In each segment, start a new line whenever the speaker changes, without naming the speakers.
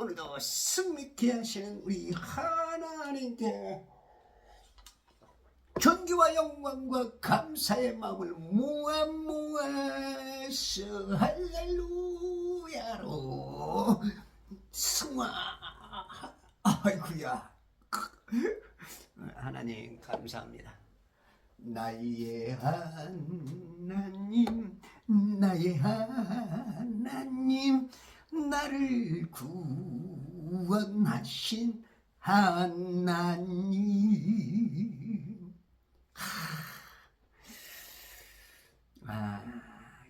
오늘도 승리케 하시는 우리 하나님께 존귀와 영광과 감사의 마음을 모아서 할렐루야로 승화. 아이고야, 하나님 감사합니다. 나의 하나님, 나의 하나님, 나를 구원하신 하나님.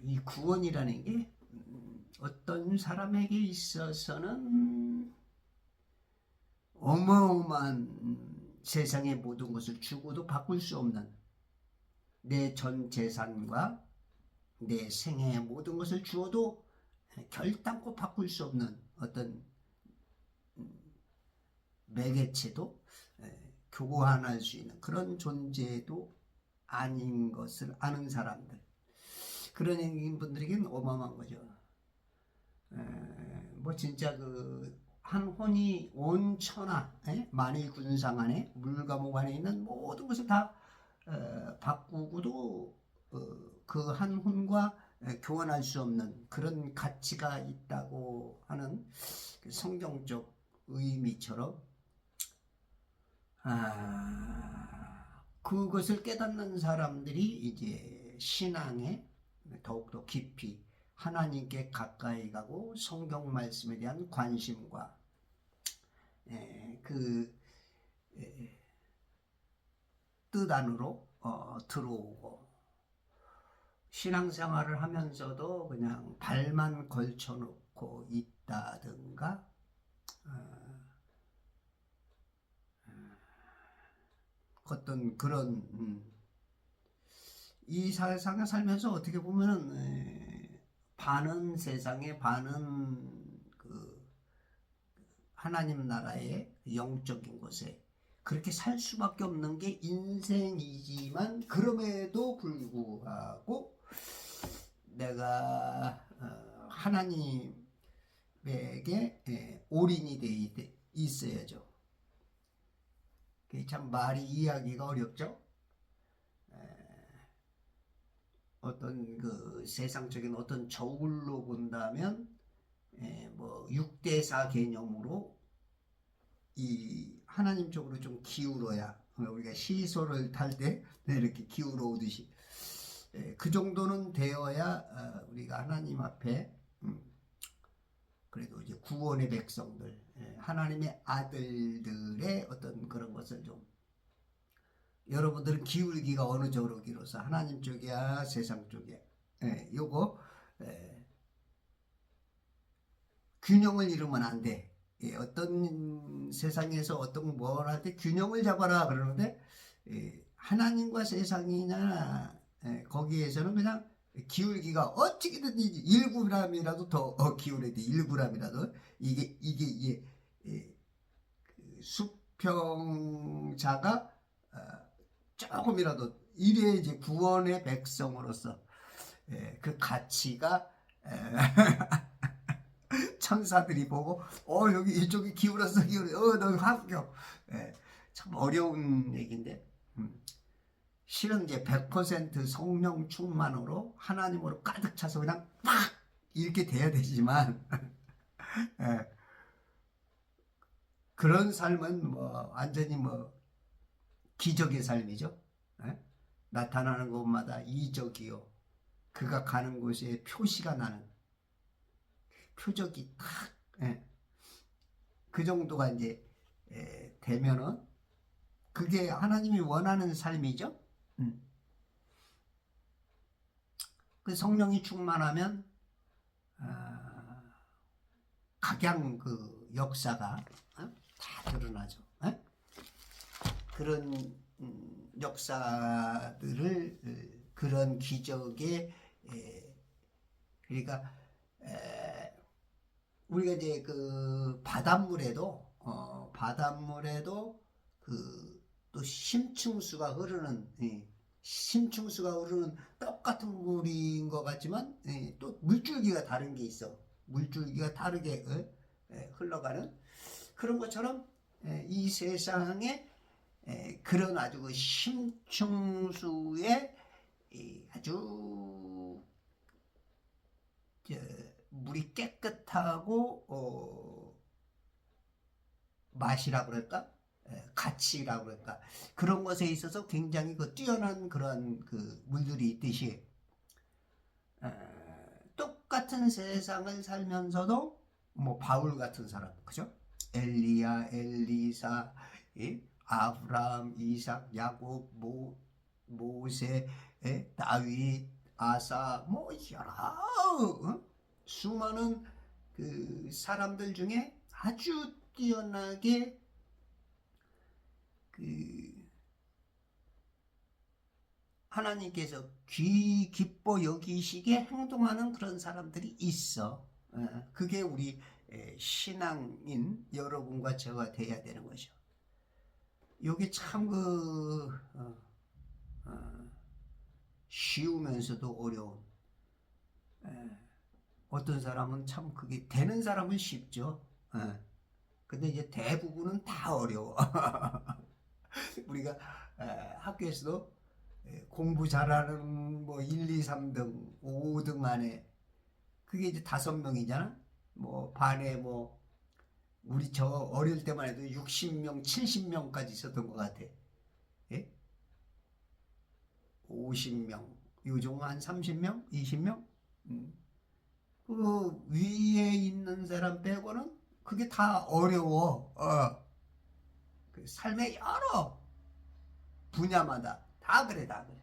이 구원이라는 게 어떤 사람에게 있어서는 어마어마한 세상의 모든 것을 주고도 바꿀 수 없는, 내 전 재산과 내 생애의 모든 것을 주어도 결단코 바꿀 수 없는 어떤 매개체도 교환할 수 있는 그런 존재도 아닌 것을 아는 사람들, 그런 분들에게는 어마어마한 거죠. 뭐 진짜 그 한 혼이 온 천하 만일 군상 안에 물과목 안에 있는 모든 것을 다 바꾸고도 그 한 혼과 교환할 수 없는 그런 가치가 있다고 하는 성경적 의미처럼, 그것을 깨닫는 사람들이 이제 신앙에 더욱더 깊이 하나님께 가까이 가고 성경 말씀에 대한 관심과 그 뜻 안으로 들어오고, 신앙생활을 하면서도 그냥 발만 걸쳐놓고 있다든가, 어떤 그런 이 세상에 살면서 어떻게 보면은 반은 세상에 반은 그 하나님 나라의 영적인 곳에 그렇게 살 수밖에 없는 게 인생이지만, 그럼에도 불구하고 내가 하나님에게 올인이 돼 있어야죠. 참 말이 이해하기가 어렵죠. 어떤 그 세상적인 어떤 저울로 본다면 뭐 6대4 개념으로 이 하나님 쪽으로 좀 기울어야, 우리가 시소를 탈 때 이렇게 기울어 오듯이 그 정도는 되어야 우리가 하나님 앞에 그래도 이제 구원의 백성들, 하나님의 아들들의 어떤 그런 것을 좀, 여러분들은 기울기가 어느 쪽으로 기울어서 하나님 쪽이야 세상 쪽이야, 요거 균형을 잃으면 안 돼. 어떤 세상에서 어떤 뭘 할 때 균형을 잡아라 그러는데, 하나님과 세상이나 거기에서는 그냥 기울기가 어찌든 1g이라도 더 기울어야 돼. 1g이라도 이게 그 수평자가 조금이라도 이래 이제 구원의 백성으로서 그 가치가 천사들이 보고 여기 이쪽이 기울었어 너 합격. 참 어려운 얘기인데, 실은 이제 100% 성령 충만으로 하나님으로 가득 차서 그냥 팍 이렇게 돼야 되지만 그런 삶은 뭐 완전히 뭐 기적의 삶이죠. 나타나는 곳마다 이적이요, 그가 가는 곳에 표시가 나는, 표적이 탁 그 정도가 이제 되면은 그게 하나님이 원하는 삶이죠. 그 성령이 충만하면 각양 그 역사가 다 드러나죠. 그런 역사들을, 그런 기적에 그러니까 우리가 이제 그 바닷물에도 그 또 심층수가 흐르는 똑같은 물인 것 같지만 또 물줄기가 다른 게 있어. 물줄기가 다르게 흘러가는 그런 것처럼 이 세상에 그런 아주 그 심층수의 아주 물이 깨끗하고 맛이라 그럴까? 가치라 그럴까? 그런 것에 있어서 굉장히 그 뛰어난 그런 그 물들이 있듯이 똑같은 세상을 살면서도 뭐 바울 같은 사람, 그죠? 엘리야, 엘리사, 아브라함, 이삭, 야곱, 모세, 다윗, 아사, 뭐 여러 수많은 그 사람들 중에 아주 뛰어나게 그 하나님께서 기뻐 여기시게 행동하는 그런 사람들이 있어. 그게 우리 신앙인 여러분과 저가 돼야 되는 거죠. 이게 참 쉬우면서도 어려운. 어떤 사람은 참 그게 되는 사람은 쉽죠. 근데 이제 대부분은 다 어려워. 우리가 학교에서도 공부 잘하는 뭐 1, 2, 3등, 5등 안에 그게 이제 5명이잖아. 뭐 반에 뭐 우리 저 어릴 때만 해도 60명, 70명까지 있었던 것 같아. 예? 50명, 요즘 한 30명, 20명? 그 위에 있는 사람 빼고는 그게 다 어려워. 그 삶의 여러 분야마다 다 그래, 다 그래.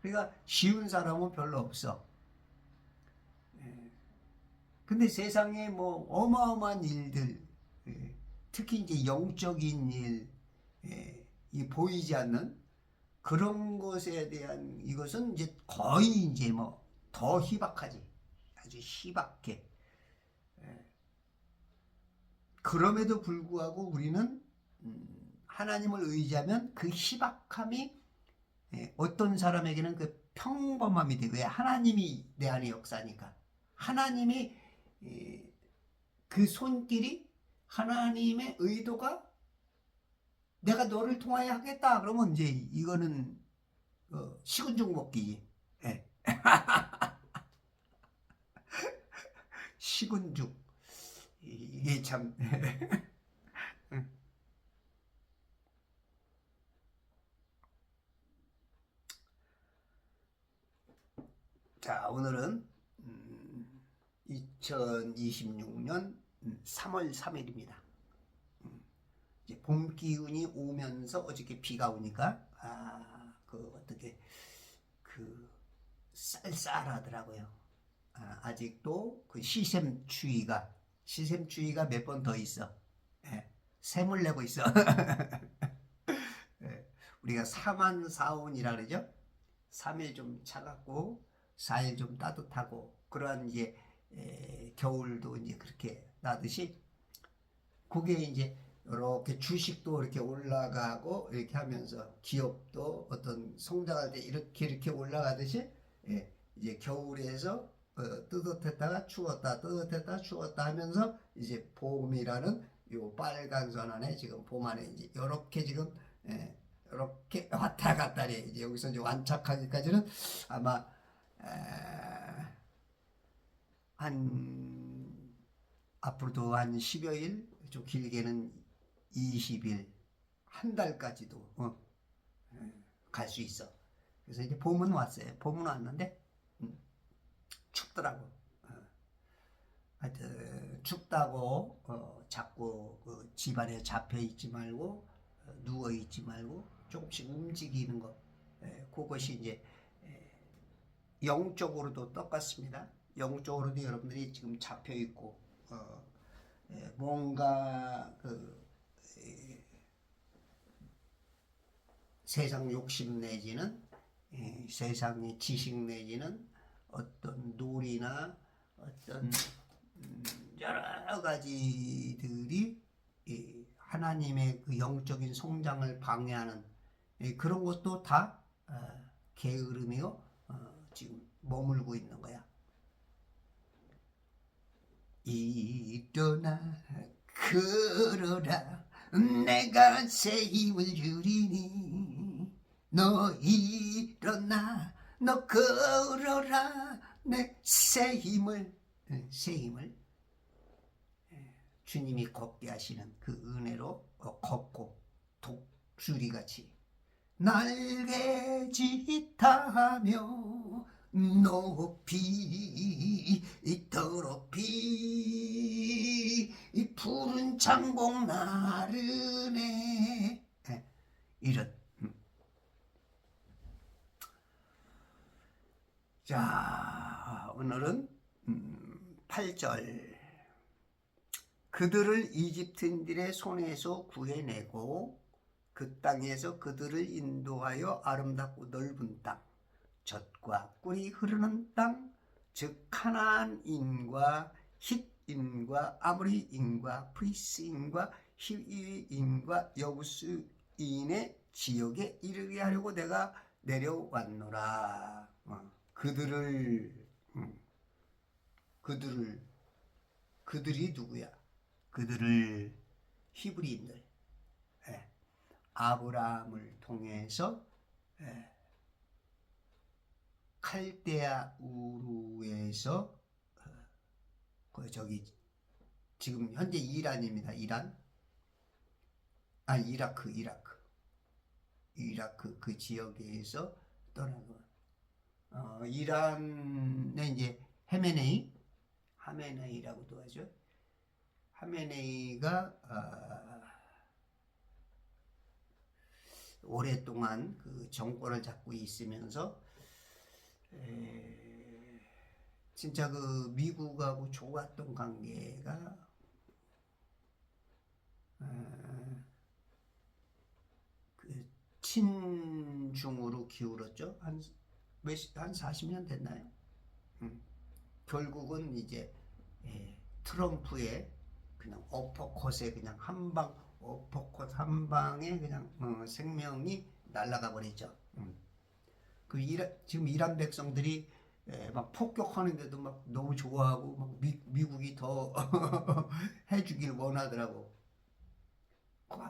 그러니까 쉬운 사람은 별로 없어. 근데 세상에 뭐 어마어마한 일들, 특히 이제 영적인 일, 이 보이지 않는 그런 것에 대한 이것은 이제 거의 이제 뭐 더 희박하지. 아주 희박해. 그럼에도 불구하고 우리는 하나님을 의지하면 그 희박함이 어떤 사람에게는 그 평범함이 돼. 왜? 하나님이 내 안에 역사니까. 하나님이 그 손길이 하나님의 의도가 내가 너를 통하여 하겠다. 그러면 이제 이거는 식은죽 먹기지. 식은죽. 이게 참. 자, 오늘은 2026년 3월 3일입니다. 이제 봄 기운이 오면서 어저께 비가 오니까 어떻게 그 쌀쌀하더라고요. 아직도 그 시샘추위가 몇 번 더 있어. 샘을 내고 있어. 우리가 사만사온이라 그러죠. 3일 좀 차갑고 4일 좀 따뜻하고 그러한 이제 겨울도 이제 그렇게 나듯이 그게 이제 이렇게 주식도 이렇게 올라가고 이렇게 하면서 기업도 어떤 성장할 때 이렇게 올라가듯이 이제 겨울에서 뜨뜻했다가 추웠다 뜨뜻했다 추웠다 하면서 이제 봄이라는 요 빨간 선 안에 지금 봄 안에 이제 이렇게 지금 이렇게 왔다 갔다 해. 이제 여기서 이제 완착하기까지는 아마 한 앞으로도 한 10여일, 좀 길게는 20일, 한 달까지도 갈 수 있어. 그래서 이제 봄은 왔어요. 봄은 왔는데 춥더라고. 하여튼 춥다고 자꾸 그 집안에 잡혀 있지 말고 누워 있지 말고 조금씩 움직이는 것. 그것이 이제 영적으로도 똑같습니다. 영적으로도 여러분들이 지금 잡혀 있고 뭔가 세상 욕심 내지는 세상의 지식 내지는 어떤 놀이나 어떤 여러 가지들이 하나님의 그 영적인 성장을 방해하는 그런 것도 다 게으름이요 지금 머물고 있는 거야. 일어나 걸어라 내가 새 힘을 주리니 너 일어나 너 걸어라 내 새 힘을 주님이 걷게 하시는 그 은혜로 걷고 독수리같이 날개짓하며 높이 더럽이 푸른 창공 나르네 이런 자 오늘은 8절 그들을 이집트인들의 손에서 구해내고 그 땅에서 그들을 인도하여 아름답고 넓은 땅 젖과 꿀이 흐르는 땅 즉 카나안인과 힛인과 아모리인과 프리스인과 히위인과 여부스인의 지역에 이르게 하려고 내가 내려왔노라. 그들이 누구야? 그들을 히브리인들 아브라함을 통해서 칼데아 우르에서 저기 지금 현재 이란입니다. 이라크 그 지역에서 떠나고 이란의 이제 하메네이라고도 하죠. 하메네이가 오랫동안 그 정권을 잡고 있으면서 진짜 그 미국하고 좋았던 관계가 그 친중으로 기울었죠. 한 40년 됐나요? 결국은 이제 트럼프의 그냥 어퍼컷에 그냥 어퍼컷 한 방에 그냥 생명이 날아가 버렸죠. 지금 이란 백성들이 막 폭격하는데도 막 너무 좋아하고 막 미국이 더 해주길 원하더라고. 그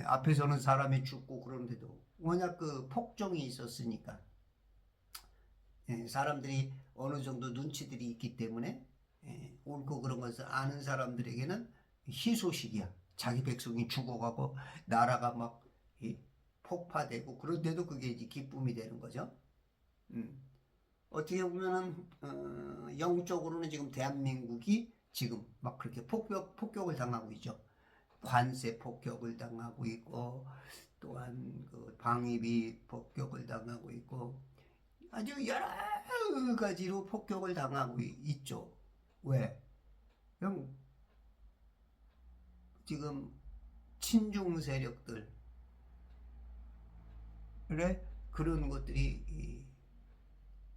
앞에서는 사람이 죽고 그러는데도 워낙 그 폭정이 있었으니까 사람들이 어느 정도 눈치들이 있기 때문에 옳고 그런 것을 아는 사람들에게는 희소식이야. 자기 백성이 죽어가고 나라가 막 폭파되고 그런데도 그게 이제 기쁨이 되는 거죠. 어떻게 보면은 영적으로는 지금 대한민국이 지금 막 그렇게 폭격을 당하고 있죠. 관세 폭격을 당하고 있고 또한 그 방위비 폭격을 당하고 있고 아주 여러 가지로 폭격을 당하고 있죠. 왜? 지금 친중 세력들 그런 것들이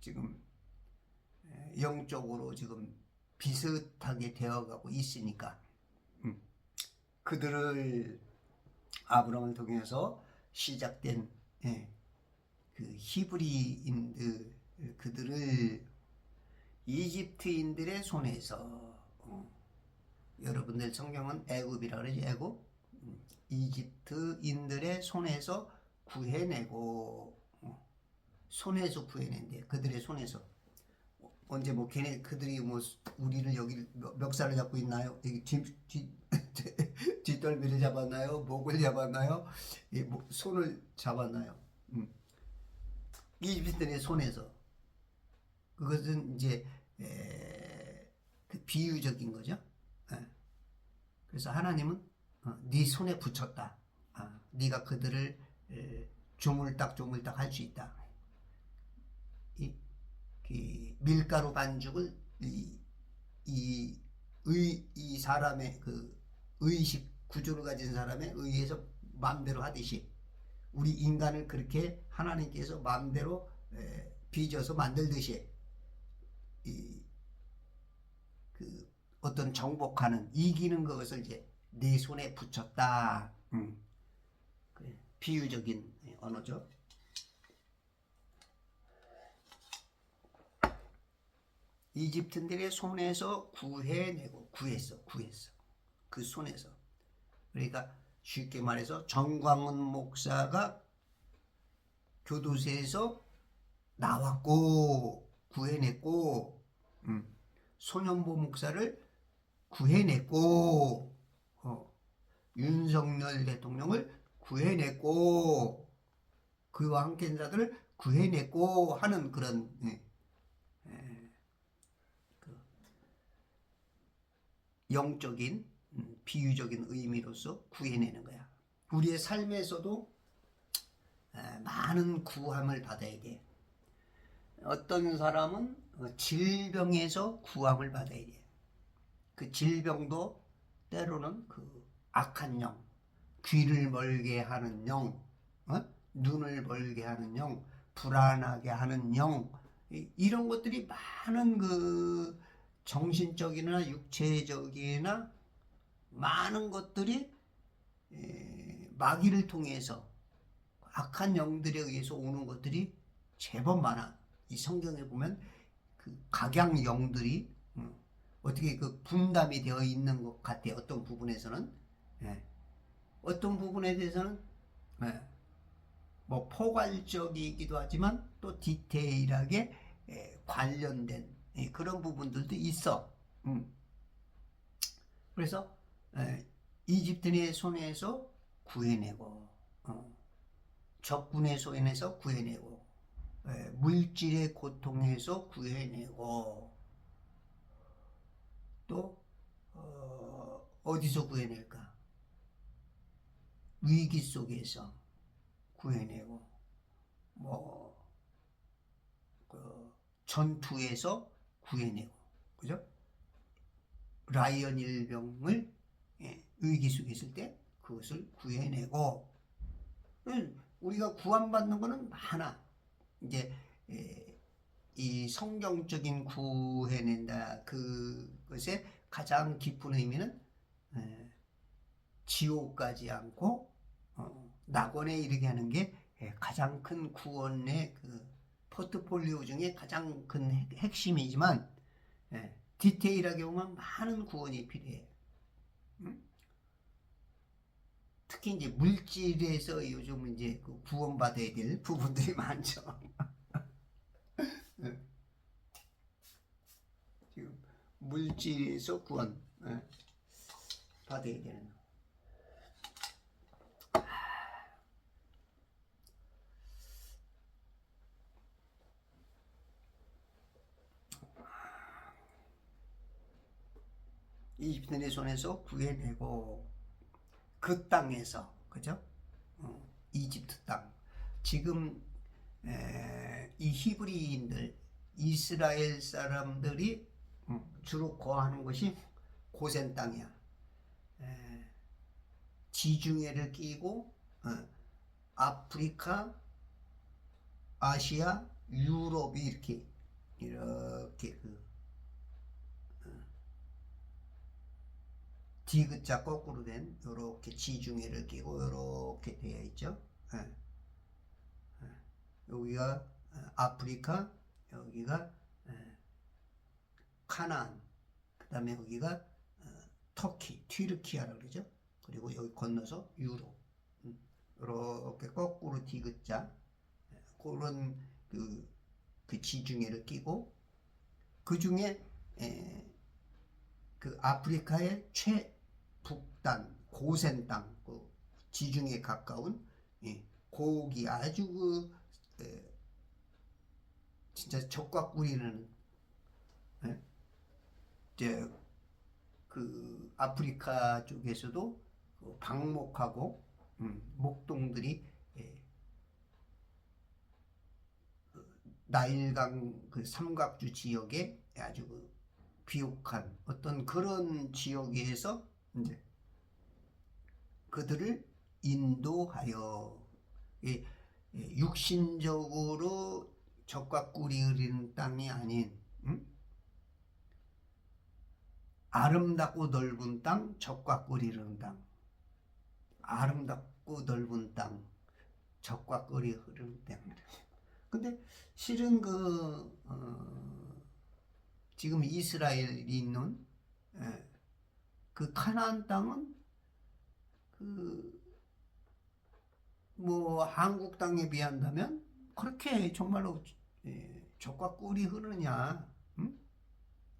지금 영적으로 지금 비슷하게 되어가고 있으니까 그들을 아브라함을 통해서 시작된 그 히브리인들 그들을 이집트인들의 손에서 여러분들 성경은 애굽이라 그러지 애굽 이집트인들의 손에서 구해내고 손에서 구해낸대. 그들의 손에서 언제 뭐 그들이 뭐 우리를 여기 멱살을 잡고 있나요? 뒷덜미를 잡았나요? 목을 잡았나요? 뭐 손을 잡았나요? 이집트인의 손에서 그것은 이제 그 비유적인 거죠. 그래서 하나님은 네 손에 붙였다. 네가 그들을 조물딱 할 수 있다. 이 밀가루 반죽을 이 사람의 그 의식 구조를 가진 사람에 의해서 마음대로 하듯이 우리 인간을 그렇게 하나님께서 마음대로 빚어서 만들듯이 그 어떤 정복하는 이기는 것을 이제 내 손에 붙였다. 그래. 비유적인 언어죠. 이집트인들의 손에서 구했어. 그 손에서. 그러니까 쉽게 말해서 정광훈 목사가 교도소에서 나왔고 구해냈고, 손현보 목사를 구해냈고, 윤석열 대통령을 구해냈고, 그와 함께 한 자들을 구해냈고 하는 그런 그 영적인 비유적인 의미로서 구해내는 거야. 우리의 삶에서도 많은 구함을 받아야 돼. 어떤 사람은 질병에서 구함을 받아야 돼. 그 질병도 때로는 그 악한 영, 귀를 멀게 하는 영, 눈을 멀게 하는 영, 불안하게 하는 영, 이런 것들이 많은 그 정신적이나 육체적이나 많은 것들이 마귀를 통해서 악한 영들에 의해서 오는 것들이 제법 많아. 이 성경에 보면 그 각양 영들이 어떻게 그 분담이 되어 있는 것 같아요. 어떤 부분에서는, 어떤 부분에 대해서는 뭐 포괄적이기도 하지만 또 디테일하게 관련된 그런 부분들도 있어. 그래서 이집트의 손에서 구해내고, 적군의 손에서 구해내고, 물질의 고통에서 구해내고, 또 어디서 구해낼까? 위기 속에서 구해내고, 그 전투에서 구해내고, 그죠? 라이언 일병을 위기 속에 있을 때 그것을 구해내고, 우리가 구원받는 거는 많아. 이제 이 성경적인 구해낸다 그것의 가장 깊은 의미는 지옥 가지 않고 낙원에 이르게 하는 게 가장 큰 구원의 그 포트폴리오 중에 가장 큰 핵심이지만, 디테일하게 보면 많은 구원이 필요해. 특히 이제 물질에서 요즘 이제 그 구원받아야 될 부분들이 많죠. 지금 물질에서 구원 받아야 되는. 이집트의 손에서 구해내고 그 땅에서, 그죠? 이집트 땅. 지금 이 히브리인들, 이스라엘 사람들이 주로 거하는 것이 고센 땅이야. 지중해를 끼고 아프리카, 아시아, 유럽이 이렇게 그 디귿자 거꾸로 된 이렇게 지중해를 끼고 이렇게 되어 있죠. 여기가 아프리카, 여기가 카나안, 그 다음에 여기가 터키, 튀르키아라고 그러죠. 그리고 여기 건너서 유럽, 이렇게 거꾸로 디귿자 그런 그 지중해를 끼고, 그 중에 그 아프리카의 최북단 고센 땅, 그 지중해 가까운 고기 아주 진짜 적과 꿀이는 이제 그 아프리카 쪽에서도 그 방목하고 목동들이 나일강 그 삼각주 지역에 아주 그 비옥한 어떤 그런 지역에서 이제 그들을 인도하여 육신적으로 적과 꿀이 흐르는 땅이 아닌 아름답고 넓은 땅, 적과 꿀이 흐르는 땅. 아름답고 넓은 땅, 적과 꿀이 흐르는 땅. 근데 실은 지금 이스라엘이 있는 그 가나안 땅은 그 뭐 한국 땅에 비한다면 그렇게 정말로 젖과 꿀이 흐르냐? 응?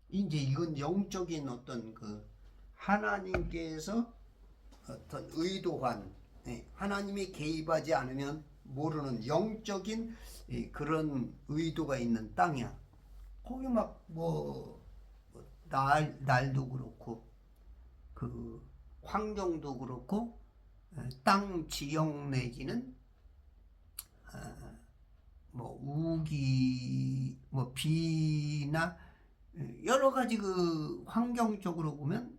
이제 이건 영적인 어떤 그 하나님께서 어떤 의도한 하나님이 개입하지 않으면 모르는 영적인 그런 의도가 있는 땅이야. 거기 막 뭐 날도 그렇고 그 환경도 그렇고 땅 지형 내지는 뭐 우기 뭐 비나 여러 가지 그 환경적으로 보면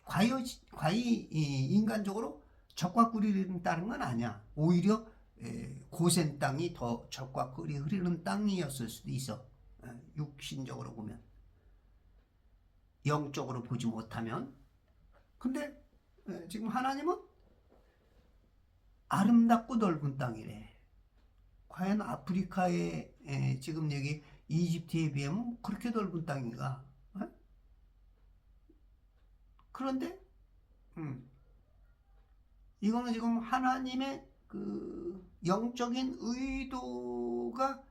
과히 인간적으로 젖과 꿀이 흐르는 땅은 아니야. 오히려 고센 땅이 더 젖과 꿀이 흐르는 땅이었을 수도 있어. 육신적으로 보면, 영적으로 보지 못하면. 근데 지금 하나님은 아름답고 넓은 땅이래. 과연 아프리카의 지금 여기 이집트에 비하면 그렇게 넓은 땅인가? 그런데 이거는 지금 하나님의 그 영적인 의도가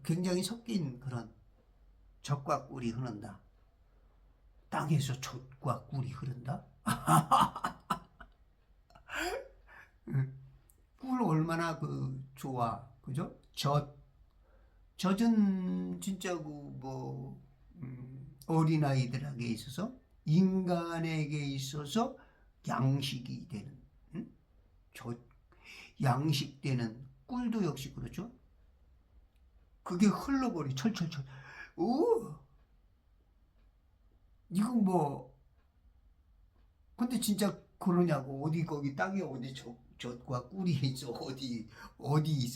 굉장히 섞인 그런 젖과 꿀이 흐른다. 땅에서 젖과 꿀이 흐른다? 꿀 얼마나 그 좋아, 그죠? 젖은 진짜 그 어린아이들에게 있어서 인간에게 있어서 양식이 되는, 양식되는 꿀도 역시 그렇죠. 그게 흘러버리 철철철. 오, 이건 뭐 근데 진짜 그러냐고. 어디 거기 땅에 어디 젖과 꿀이 있어? 어디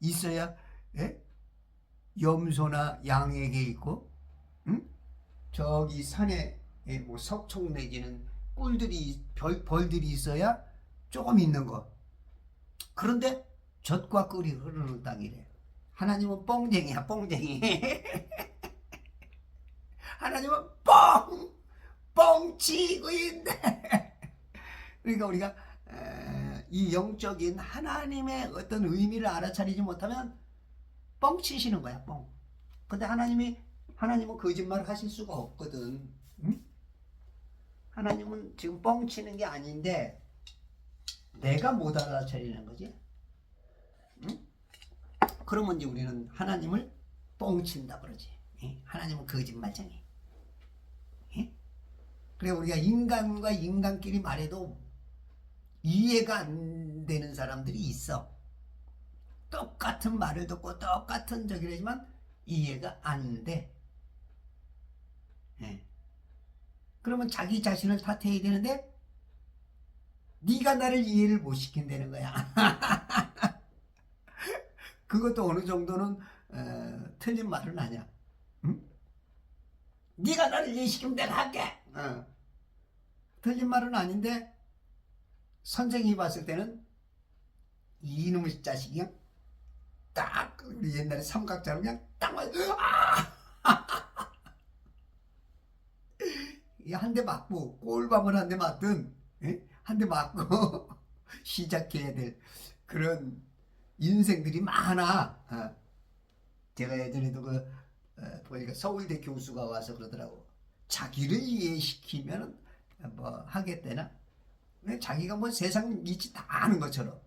있어야 염소나 양에게 있고, 응? 저기 산에 뭐 석촌 내지는 꿀들이 벌들이 있어야 조금 있는 거. 그런데 젖과 꿀이 흐르는 땅이래. 하나님은 뻥쟁이야, 뻥쟁이. 하나님은 뻥치고 있네. 그러니까 우리가 이 영적인 하나님의 어떤 의미를 알아차리지 못하면 뻥치시는 거야, 뻥. 근데 하나님은 거짓말을 하실 수가 없거든. 응? 하나님은 지금 뻥치는 게 아닌데 내가 못 알아차리는 거지. 응? 그러면 이제 우리는 하나님을 뻥친다 그러지. 하나님은 거짓말쟁이. 그래 우리가 인간과 인간끼리 말해도 이해가 안 되는 사람들이 있어. 똑같은 말을 듣고 똑같은 저기라지만 이해가 안 돼. 그러면 자기 자신을 탓해야 되는데 네가 나를 이해를 못 시킨다는 거야. 그것도 어느 정도는 틀린 말은 아니야. 응? 네가 나를 이해시키면 내가 할게. 틀린 말은 아닌데 선생님이 봤을 때는 이놈의 자식이 그냥 딱 우리 옛날에 삼각자로 그냥 딱 맞아. 한 대 맞고 꼴밤을 한 대 맞든 한 대 맞고 시작해야 될 그런 인생들이 많아. 제가 예전에도 보니까 서울대 교수가 와서 그러더라고. 자기를 이해시키면 뭐 하겠대나? 자기가 뭐 세상 이치 다 아는 것처럼.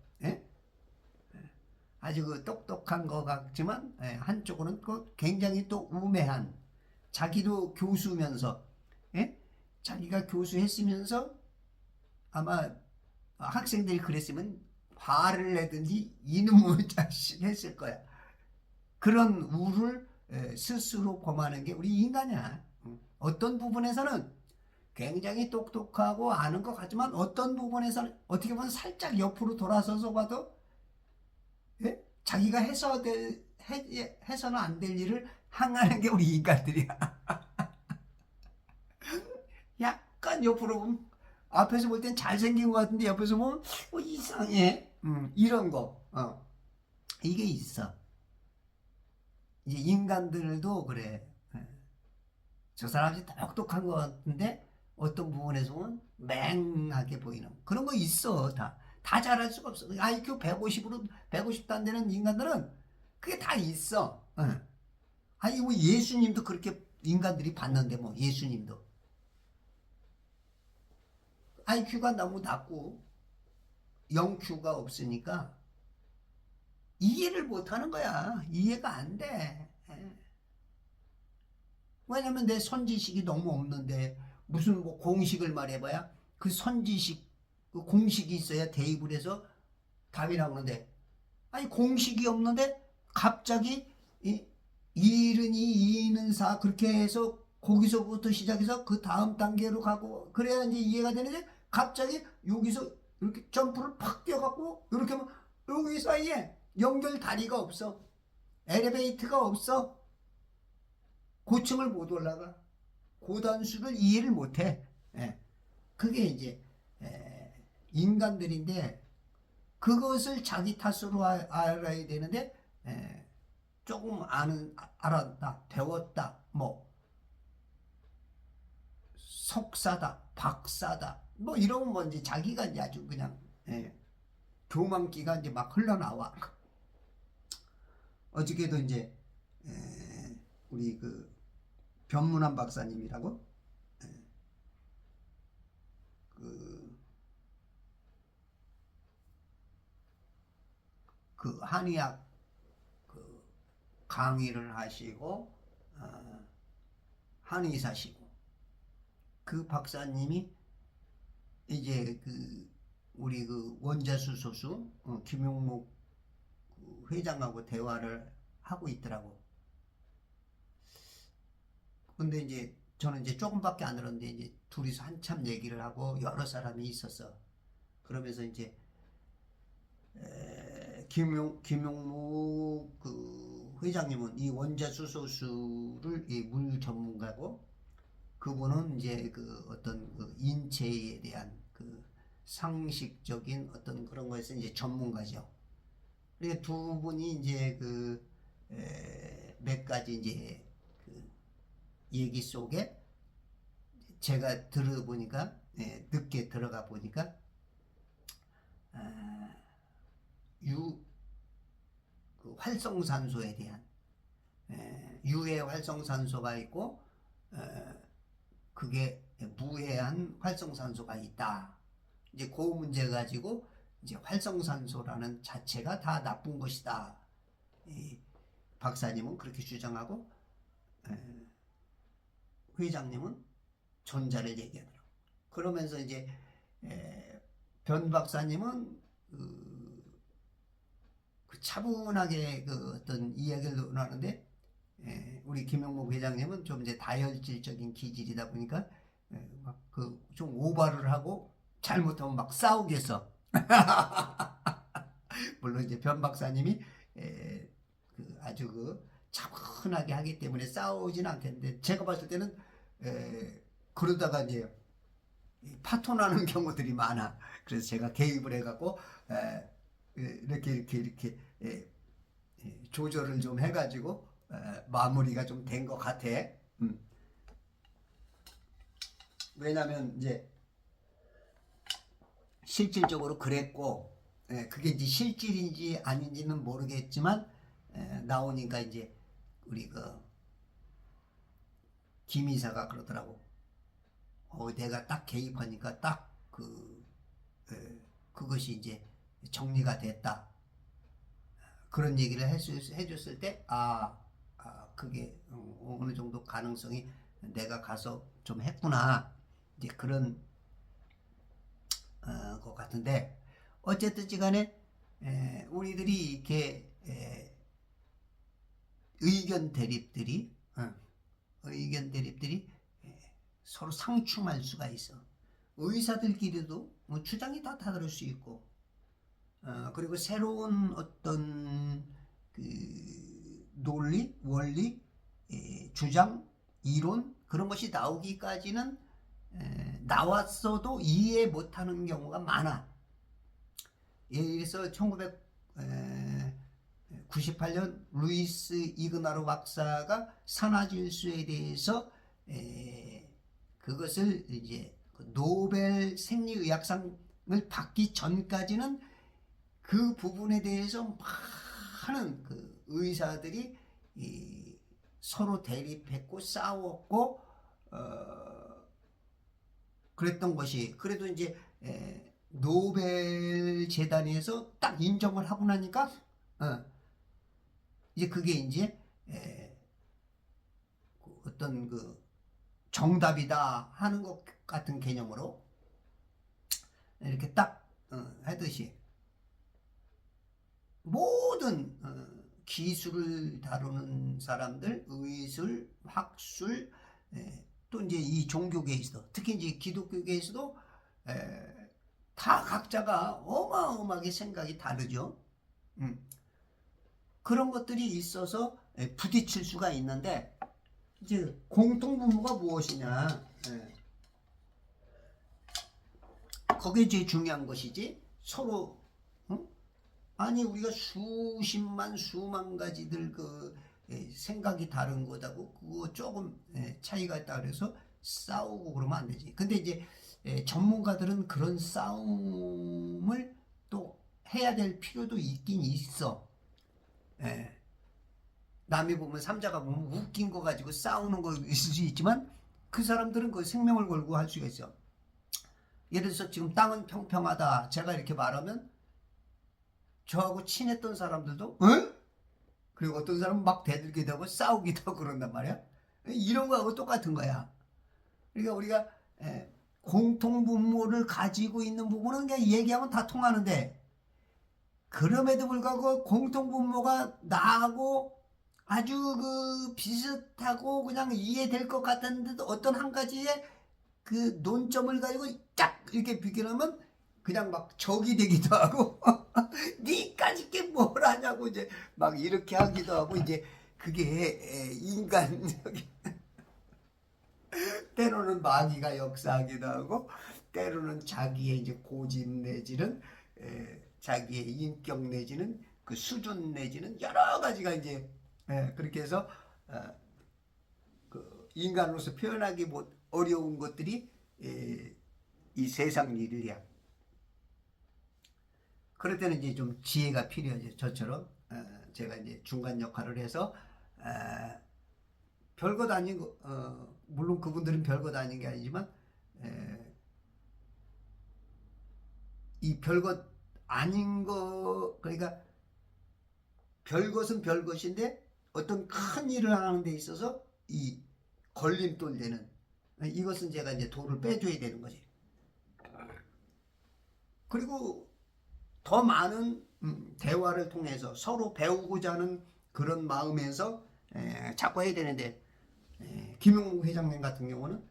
아주 그 똑똑한 것 같지만 한쪽으로는 굉장히 또 우매한, 자기도 교수면서 자기가 교수했으면서 아마 학생들이 그랬으면 화를 내든지 이놈의 자식 했을 거야. 그런 우를 스스로 범하는 게 우리 인간이야. 어떤 부분에서는 굉장히 똑똑하고 아는 것 같지만 어떤 부분에서는 어떻게 보면 살짝 옆으로 돌아서서 봐도 자기가 해서는 안 될 일을 항하는 게 우리 인간들이야. 약간 옆으로 보면 앞에서 볼 땐 잘생긴 것 같은데 옆에서 보면 이상해. 이런 거 이게 있어. 이제 인간들도 그래. 저 사람이 똑똑한 것 같은데 어떤 부분에서는 맹하게 보이는 그런 거 있어. 다 잘할 수가 없어. IQ 150으로 150도 안 되는 인간들은 그게 다 있어. 응. 아니 뭐 예수님도 그렇게 인간들이 봤는데 뭐 예수님도 IQ가 너무 낮고 영Q가 없으니까 이해를 못하는 거야. 이해가 안 돼. 예. 왜냐면 내 선지식이 너무 없는데 무슨 뭐 공식을 말해봐야 그 선지식 그 공식이 있어야 대입을 해서 답이 나오는데 아니 공식이 없는데 갑자기 이는 이는 사 그렇게 해서 거기서부터 시작해서 그 다음 단계로 가고 그래야 이제 이해가 되는데 갑자기 여기서 이렇게 점프를 팍 뛰어갖고 이렇게 하면 여기 사이에 연결 다리가 없어. 엘리베이터가 없어. 고층을 못 올라가. 고단수를 이해를 못해. 예. 그게 이제 인간들인데 그것을 자기 탓으로 알아야 되는데 조금 알았다, 배웠다, 뭐 석사다, 박사다, 뭐 이런 건 이제 자기가 이제 아주 그냥 교만기가 이제 막 흘러나와. 어저께도 이제 우리 그 변문환 박사님이라고 그 한의학 그 강의를 하시고 한의사시고 그 박사님이 이제 그 우리 그 원자수 소수 김용목 회장하고 대화를 하고 있더라고. 근데 이제 저는 이제 조금밖에 안 들었는데 이제 둘이서 한참 얘기를 하고 여러 사람이 있었어. 그러면서 이제 김용무 그 회장님은 이 원자수소수를 이 물 전문가고 그분은 이제 그 어떤 그 인체에 대한 그 상식적인 어떤 그런 거에서 이제 전문가죠. 그러니까 두 분이 이제 그 몇 가지 이제 그 얘기 속에 제가 들어보니까 늦게 들어가 보니까 그 활성산소에 대한 유해 활성산소가 있고 그게 무해한 활성산소가 있다. 이제 그 문제 가지고 이제 활성산소라는 자체가 다 나쁜 것이다. 이 박사님은 그렇게 주장하고 회장님은 전자를 얘기하더라고. 그러면서 이제 변 박사님은 그 차분하게 그 어떤 이야기를 나누는데 우리 김용목 회장님은 좀 이제 다혈질적인 기질이다 보니까 막 그 좀 오바를 하고 잘못하면 막 싸우겠어. 물론 이제 변 박사님이 그 아주 그 차분하게 하기 때문에 싸우진 않겠는데 제가 봤을 때는 그러다가 이제 파토나는 경우들이 많아. 그래서 제가 개입을 해갖고 이렇게 조절을 좀 해가지고 마무리가 좀 된 것 같아. 왜냐면 이제 실질적으로 그랬고 그게 이제 실질인지 아닌지는 모르겠지만 나오니까 이제 우리 그 김 이사가 그러더라고. 내가 딱 개입하니까 딱 그것이 이제 정리가 됐다. 그런 얘기를 해줬을 때 그게 어느 정도 가능성이 내가 가서 좀 했구나. 이제 그런 것 같은데 어쨌든지 간에 우리들이 이렇게 의견 대립들이 서로 상충할 수가 있어. 의사들끼리도 뭐 주장이 다 다를 수 있고 그리고 새로운 어떤 그 논리, 원리, 주장, 이론 그런 것이 나오기까지는 나왔어도 이해 못하는 경우가 많아. 예를 들어서 1998년 루이스 이그나로 박사가 산화질소에 대해서 그것을 이제 노벨 생리의학상을 받기 전까지는 그 부분에 대해서 많은 그 의사들이 서로 대립했고 싸웠고 그랬던 것이, 그래도 이제 노벨 재단에서 딱 인정을 하고 나니까 이제 그게 이제 어떤 그 정답이다 하는 것 같은 개념으로 이렇게 딱 하듯이 모든 기술을 다루는 사람들, 의술, 학술, 또 이제 이 종교계에서도, 특히 이제 기독교계에서도 다 각자가 어마어마하게 생각이 다르죠. 그런 것들이 있어서 부딪힐 수가 있는데, 이제 공통분모가 무엇이냐, 거기에 제일 중요한 것이지, 서로 아니 우리가 수십만 수만 가지들 그 생각이 다른 거다고 그거 조금 차이가 있다 그래서 싸우고 그러면 안 되지. 근데 이제 전문가들은 그런 싸움을 또 해야 될 필요도 있긴 있어. 남이 보면 삼자가 보면 웃긴 거 가지고 싸우는 거 있을 수 있지만 그 사람들은 그 생명을 걸고 할 수가 있어. 예를 들어서 지금 땅은 평평하다 제가 이렇게 말하면 저하고 친했던 사람들도 그리고 어떤 사람은 막 대들기도 하고 싸우기도 하고 그런단 말이야. 이런 거하고 똑같은 거야. 그러니까 우리가 공통분모를 가지고 있는 부분은 그냥 얘기하면 다 통하는데, 그럼에도 불구하고 공통분모가 나하고 아주 그 비슷하고 그냥 이해될 것 같았는데도 어떤 한 가지의 그 논점을 가지고 딱 이렇게 비교하면 그냥 막 적이 되기도 하고 니까지 게 뭘 하냐고 이제 막 이렇게 하기도 하고, 이제 그게 인간적인 때로는 마귀가 역사하기도 하고, 때로는 자기의 이제 고집 내지는 자기의 인격 내지는 그 수준 내지는 여러 가지가 이제 그렇게 해서 그 인간으로서 표현하기 어려운 것들이 이 세상 일이야. 그럴 때는 이제 좀 지혜가 필요하죠. 저처럼 제가 이제 중간 역할을 해서 별것 아닌 거, 물론 그분들은 별것 아닌 게 아니지만 이 별것 아닌 거, 그러니까 별것은 별것인데 어떤 큰 일을 하는 데 있어서 이 걸림돌 되는, 이것은 제가 이제 돌을 빼줘야 되는 거지. 그리고 더 많은 대화를 통해서 서로 배우고자 하는 그런 마음에서 자꾸 해야 되는데, 김용무 회장님 같은 경우는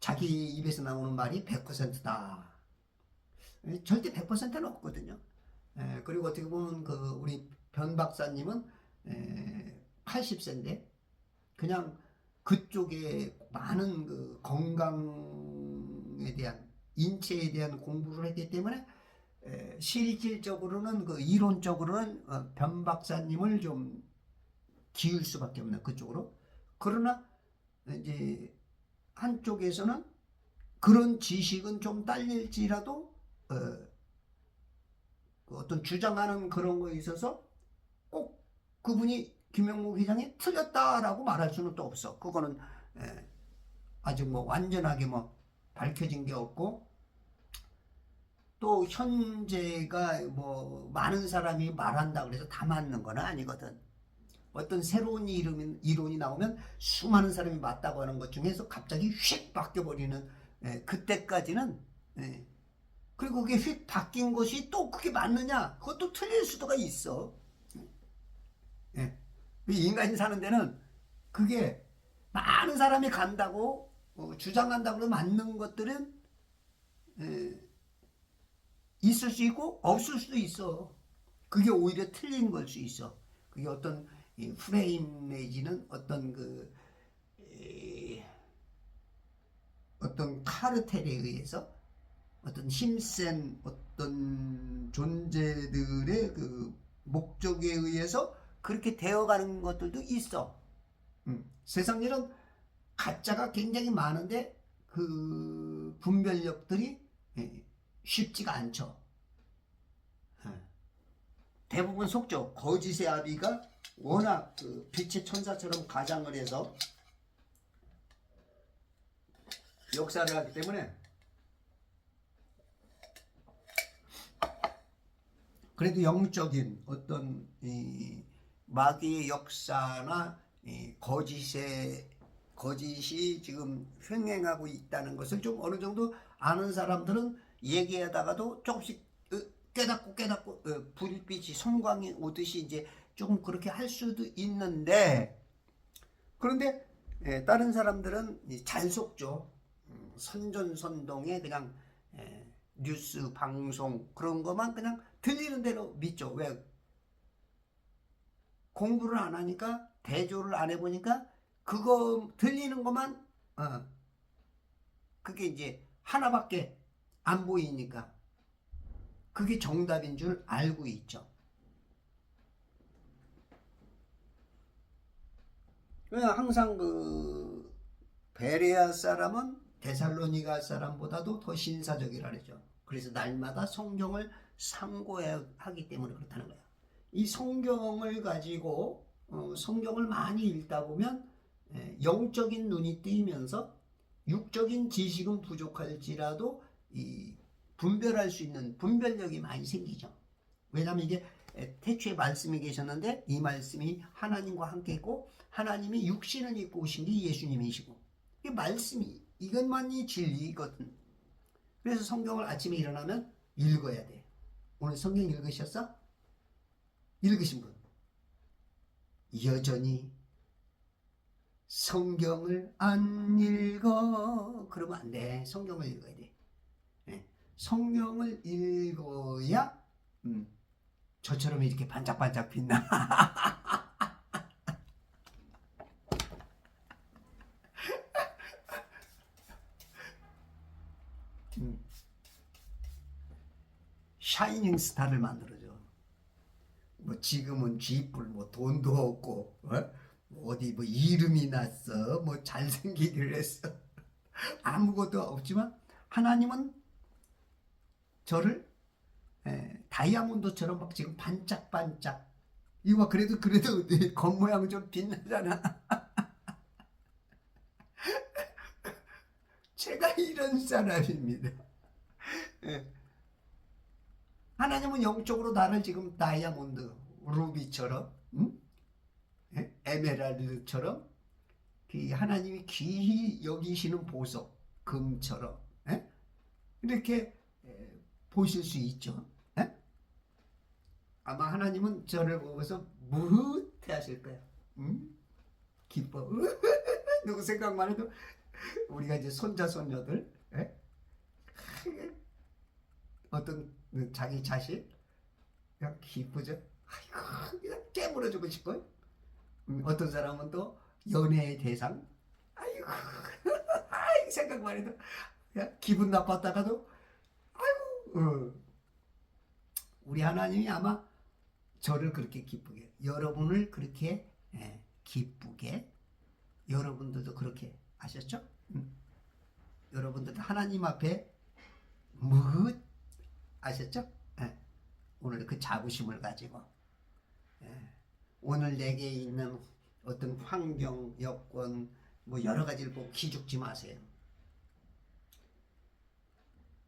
자기 입에서 나오는 말이 100%다. 절대 100%는 없거든요. 그리고 어떻게 보면 그 우리 변 박사님은 80세인데 그냥 그쪽에 많은 그 건강에 대한, 인체에 대한 공부를 했기 때문에 실질적으로는 그 이론적으로는 변 박사님을 좀 기울 수밖에 없는 그쪽으로. 그러나 이제 한쪽에서는 그런 지식은 좀 딸릴지라도 어떤 주장하는 그런 거에 있어서 꼭 그분이 김영무 회장이 틀렸다라고 말할 수는 또 없어. 그거는 아직 뭐 완전하게 뭐 밝혀진 게 없고, 또 현재가 뭐 많은 사람이 말한다 그래서 다 맞는 건 아니거든. 어떤 새로운 이론이 나오면 수많은 사람이 맞다고 하는 것 중에서 갑자기 휙 바뀌어버리는, 그때까지는, 그리고 그게 휙 바뀐 것이 또 그게 맞느냐, 그것도 틀릴 수도가 있어. 인간이 사는 데는 그게 많은 사람이 간다고 주장한다고 맞는 것들은 있을 수 있고 없을 수도 있어. 그게 오히려 틀린 걸 수 있어. 그게 어떤 프레임 내지는 어떤 어떤 카르텔에 의해서 어떤 힘센 어떤 존재들의 그 목적에 의해서 그렇게 되어가는 것들도 있어. 세상 일은 가짜가 굉장히 많은데 그 분별력들이 쉽지가 않죠. 대부분 속죠. 거짓의 아비가 워낙 그 빛의 천사처럼 가장을 해서 역사를 하기 때문에 그래도 영적인 어떤 이 마귀의 역사나 이 거짓이 지금 횡행하고 있다는 것을 좀 어느 정도 아는 사람들은 얘기하다가도 조금씩 깨닫고 불빛이 손광이 오듯이 이제 조금 그렇게 할 수도 있는데, 그런데 다른 사람들은 잘 속죠. 선전선동에 그냥 뉴스 방송 그런 것만 그냥 들리는 대로 믿죠. 왜? 공부를 안 하니까, 대조를 안 해보니까 그거 들리는 것만 그게 이제 하나밖에 안 보이니까 그게 정답인 줄 알고 있죠. 항상 그 베레아 사람은 데살로니가 사람보다도 더 신사적이라 그러죠. 그래서 날마다 성경을 상고하기 때문에 그렇다는 거예요. 이 성경을 가지고 성경을 많이 읽다 보면 영적인 눈이 뜨이면서 육적인 지식은 부족할지라도 이 분별할 수 있는 분별력이 많이 생기죠. 왜냐하면 이게 태초에 말씀이 계셨는데 이 말씀이 하나님과 함께 있고 하나님이 육신을 입고 오신 게 예수님이시고, 이 말씀이 이것만이 진리거든. 그래서 성경을 아침에 일어나면 읽어야 돼. 오늘 성경 읽으셨어? 읽으신 분 여전히 성경을 안 읽어 그러면 안 돼. 성경을 읽어야 돼. 성경을 읽어야 저처럼 이렇게 반짝반짝 빛나. 샤이닝 스타를 만들어줘. 뭐 지금은 쥐뿔, 뭐 돈도 없고, 어디 뭐 이름이 났어, 뭐 잘생기기를 했어. 아무것도 없지만 하나님은 저를 다이아몬드처럼 막 지금 반짝반짝. 이거 막 그래도 겉모양은 좀 빛나잖아. 제가 이런 사람입니다. 하나님은 영적으로 나를 지금 다이아몬드, 루비처럼, 에메랄드처럼 하나님이 귀히 여기시는 보석, 금처럼 이렇게 보실 수 있죠. 아마 하나님은 저를 보고서 무흐해 하실 거예요. 기뻐. 누구 생각만 해도 우리가 이제 손자 손녀들 어떤 자기 자식 그냥 기쁘죠. 아이고 그냥 깨물어주고 싶어요. 어떤 사람은 또 연애의 대상. 아이고 생각만 해도 그냥 기분 나빴다가도 아이고. 우리 하나님이 아마 저를 그렇게 기쁘게, 여러분을 그렇게 기쁘게, 여러분들도 그렇게 아셨죠? 여러분들도 하나님 앞에 무엇 아셨죠? 오늘 그 자부심을 가지고 오늘 내게 있는 어떤 환경, 여건 뭐 여러 가지를 보고 기죽지 마세요.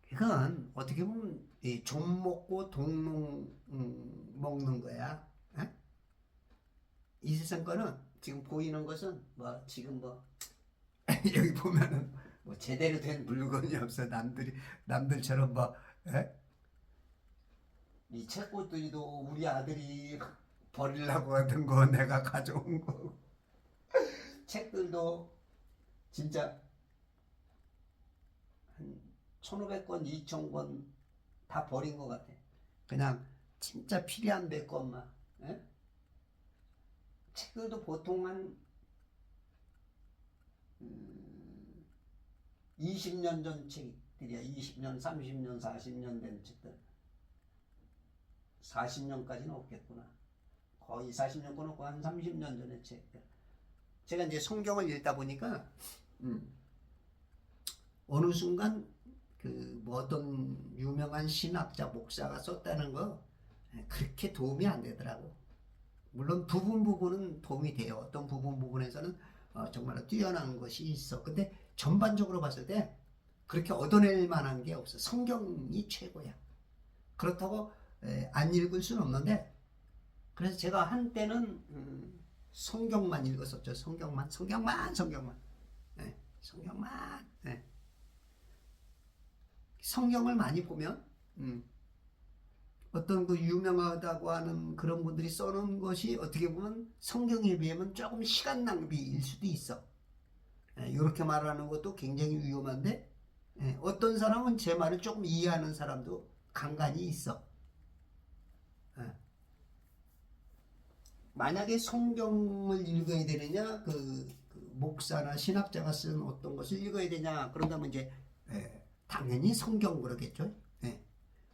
그건 어떻게 보면 좀 먹고 동 먹는 거야. 이 세상 거는 지금 보이는 것은 뭐 지금 뭐 여기 보면은 뭐 제대로 된 물건이 없어. 남들처럼 뭐 이 책꽂이도 우리 아들이 버리려고 하던 거 내가 가져온 거. 책들도 진짜 한 1,500권, 2,000권 다 버린 것 같아. 그냥 진짜 필요한 몇 권만. 책들도 보통 한 20년 전 책들이야. 20년, 30년, 40년 된 책들. 40년까지는 없겠구나. 거의 40년 건 없고 한 30년 전의 책들. 제가 이제 성경을 읽다 보니까 어느 순간 그 뭐 어떤 유명한 신학자 목사가 썼다는 거 그렇게 도움이 안 되더라고. 물론 부분은 도움이 돼요. 어떤 부분에서는 정말 뛰어난 것이 있어. 근데 전반적으로 봤을 때 그렇게 얻어낼 만한 게 없어. 성경이 최고야. 그렇다고 안 읽을 수는 없는데, 그래서 제가 한때는 성경만 읽었었죠. 성경만. 네, 성경만. 네. 성경을 많이 보면 어떤 그 유명하다고 하는 그런 분들이 써놓은 것이 어떻게 보면 성경에 비하면 조금 시간 낭비일 수도 있어. 이렇게 말하는 것도 굉장히 위험한데, 어떤 사람은 제 말을 조금 이해하는 사람도 간간이 있어. 만약에 성경을 읽어야 되느냐, 그 목사나 신학자가 쓴 어떤 것을 읽어야 되냐, 그런다면 이제 당연히 성경 그러겠죠.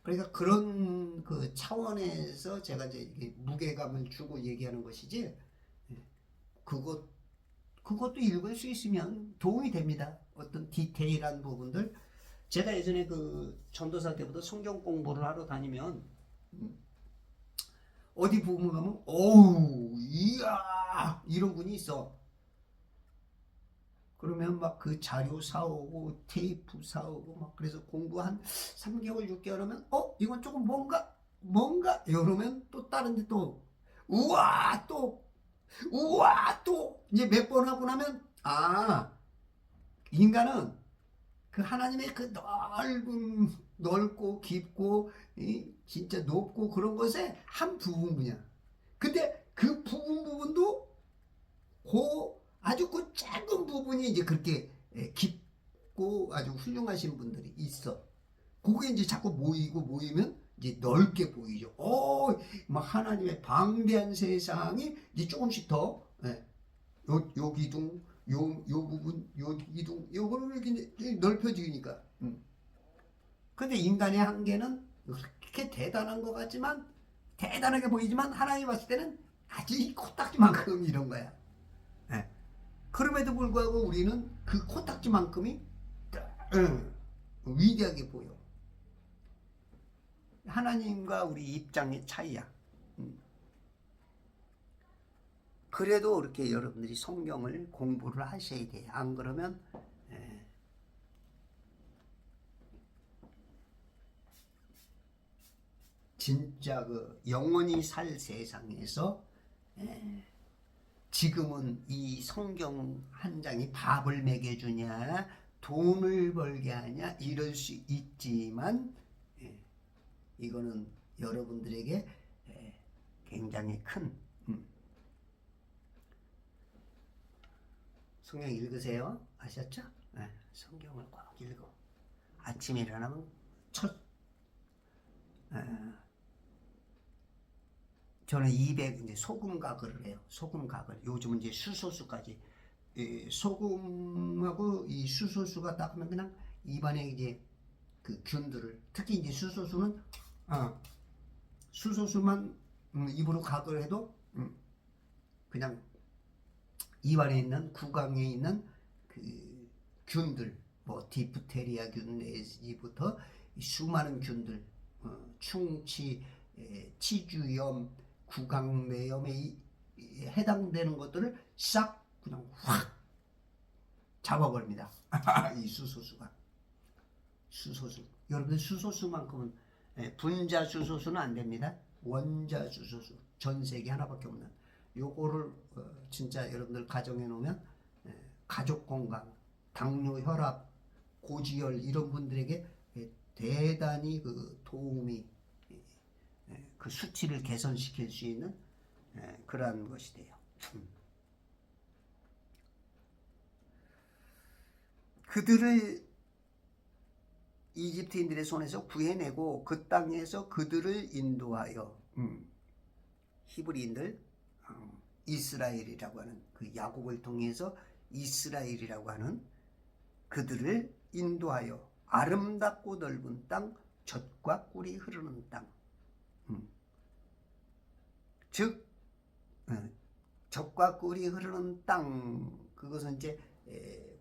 그러니까 그런 그 차원에서 제가 이제 무게감을 주고 얘기하는 것이지, 그것도 읽을 수 있으면 도움이 됩니다. 어떤 디테일한 부분들. 제가 예전에 그 전도사 때부터 성경 공부를 하러 다니면 어디 부분 가면 어우 이야 이런 분이 있어. 그러면 막 그 자료 사오고 테이프 사오고 막 그래서 공부 한 3개월 6개월 하면 이건 조금 뭔가 이러면 또 다른 데 또 우와 또 이제 몇 번 하고 나면 인간은 그 하나님의 그 넓고 깊고 진짜 높고 그런 것의 한 부분이야. 근데 그 부분도 아주 그 작은 부분이 이제 그렇게 깊고 아주 훌륭하신 분들이 있어. 그게 이제 자꾸 모이면 이제 넓게 보이죠. 막 하나님의 방대한 세상이 이제 조금씩 더 요 기둥, 요 부분, 요 기둥, 요거를 이렇게 넓혀지니까. 근데 인간의 한계는 그렇게 대단한 것 같지만, 대단하게 보이지만, 하나님 봤을 때는 아주 이 코딱지만큼 이런 거야. 그럼에도 불구하고 우리는 그 코딱지만큼이 위대하게 보여. 하나님과 우리 입장의 차이야. 그래도 이렇게 여러분들이 성경을 공부를 하셔야 돼요. 안 그러면 진짜 그 영원히 살 세상에서 지금은 이 성경 한 장이 밥을 먹여주냐 돈을 벌게 하냐 이럴 수 있지만 이거는 여러분들에게 굉장히 큰 성경 읽으세요. 아셨죠? 성경을 꼭 읽어. 아침에 일어나면 저는 200 이제 소금 가글을 해요. 소금 가글. 요즘은 이제 수소수까지. 소금하고 이 수소수가 딱 하면 그냥 입안에 이제 그 균들을, 특히 이제 수소수는 수소수만 입으로 가글 해도 그냥 입안에 있는 구강에 있는 그 균들, 뭐 디프테리아균 내지부터 수많은 균들, 충치, 치주염, 구강내염에 해당되는 것들을 싹 그냥 확 잡아버립니다. 이 수소수가. 수소수. 여러분들 수소수만큼은 분자 수소수는 안 됩니다. 원자 수소수. 전 세계 하나밖에 없는. 요거를 진짜 여러분들 가정해 놓으면 가족 건강, 당뇨, 혈압, 고지혈 이런 분들에게 대단히 그 도움이 그 수치를 개선시킬 수 있는 그러한 것이 돼요. 그들을 이집트인들의 손에서 구해내고 그 땅에서 그들을 인도하여 히브리인들 이스라엘이라고 하는 그 야곱을 통해서 이스라엘이라고 하는 그들을 인도하여 아름답고 넓은 땅, 젖과 꿀이 흐르는 땅. 즉 젖과 꿀이 흐르는 땅, 그것은 이제